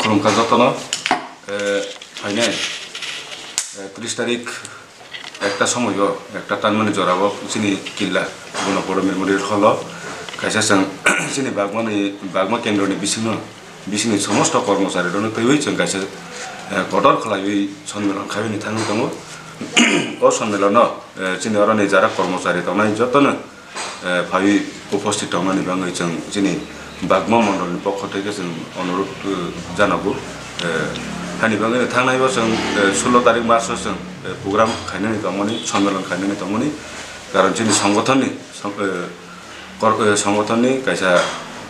खुलुमखा जतन फाइने 30 तारिख একটা সময় একটা টানমানি জরাব চিনি কিল্লা গুণপড় মেমোরিয়াল হল খাইছে जों চিনি বাগমা কেন্দ্রनि बिसिनि समस्त कर्मचारिफोरनो तैबै जों खायसे गदर खालामै सन्मेलन खालामनो थाङो दङ अ सन्मेलनाव चिनि अरनि जारा कर्मचारि दंनाय जतनो भाबि उपस्थित दंनानै बाङै जों चिनि बागमा मण्डलनि पक्ष থেকে जों अनुरोध जानांगौ हानि बाङै थांनाय बोसोर 16 तारिख मार्चआव जों प्रग्राम खालामनानै दंमोन सन्मेलन खालामनानै दंमोन कारण चिनि संगठननि खायसे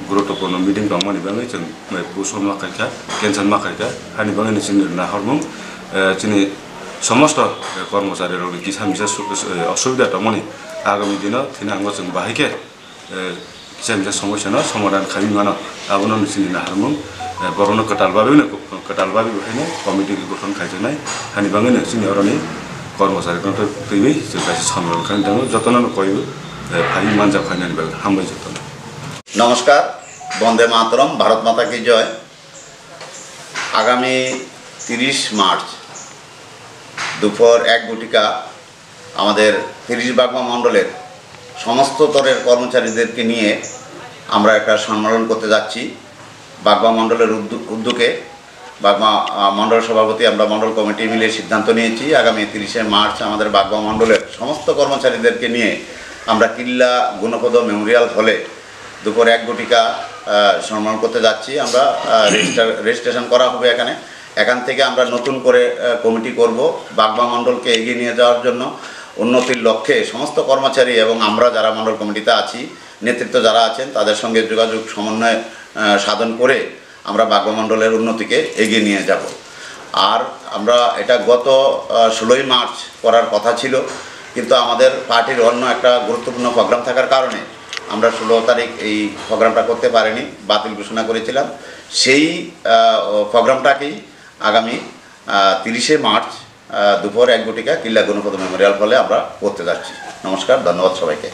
गुरुत्वपूर्ण मिटिं दंमोन बाङै जों पुसन माखायखा केन्सन माखायखा हानि बाङै चिनि नाहरमुं चिनि समस्त कर्मचारिफोरनि किसा मिसा असुबिदा दंमोन आगामी दिनाव थिनांगौ जों बाहायके किसा मिसा समस्यानो समाधान खालामनो आबोनो चिनि नाहरमुं बरनो कटालबाबी बेखायनो कमिटि गठन खालामनाय हानि बाङै चिनि अरनि कर्मचारिफोरनो तैबै जों खायसे सन्मेलन खालामदों जतनो कयबो फाइ मानजा खालामनानै बाङै हामबाय जतनो नमस्कार वंदे मातरम भारत माता की जय आगामी 30 मार्च দুপুর 1 ঘটিকা আমাদের 30 বাগমা মণ্ডলের সমস্ত স্তরের কর্মচারীদেরকে নিয়ে আমরা একটা সম্মেলন করতে যাচ্ছি বাগমা মণ্ডলের উদ্যোগে বাগমা মণ্ডল সভাপতি আমরা মণ্ডল কমিটি মিলে সিদ্ধান্ত নিয়েছি আগামী 30 মার্চ আমাদের বাগমা মণ্ডলের সমস্ত কর্মচারীদেরকে নিয়ে আমরা কিল্লা গুণপদ মেমোরিয়াল হলে দুপুর 1 ঘটিকা সম্মেলন করতে যাচ্ছি আমরা রেজিস্ট্রেশন করা হবে এখান থেকে আমরা নতুন করে কমিটি করব বাগমা মণ্ডলকে এগিয়ে নিয়ে যাওয়ার জন্য উন্নতির লক্ষ্যে সমস্ত কর্মচারী এবং আমরা যারা মণ্ডল কমিটিতে আছি নেতৃত্ব যারা আছেন তাদের সঙ্গে যোগাযোগ সমন্বয় সাধন করে আমরা বাগমা মণ্ডলের উন্নতিকে এগিয়ে নিয়ে যাব আর আমরা এটা গত 16 মার্চ করার কথা ছিল কিন্তু আমাদের পার্টির অন্য একটা গুরুত্বপূর্ণ প্রোগ্রাম থাকার কারণে আমরা 16 তারিখ এই প্রোগ্রামটা করতে পারিনি বাতিল ঘোষণা করেছিলাম সেই প্রোগ্রামটাকেই আগামী 30 মার্চ দুপুর 1 ঘটিকা কিল্লা গণপদ মেমোরিয়াল হলে আমরা করতে যাচ্ছি নমস্কার ধন্যবাদ সবাইকে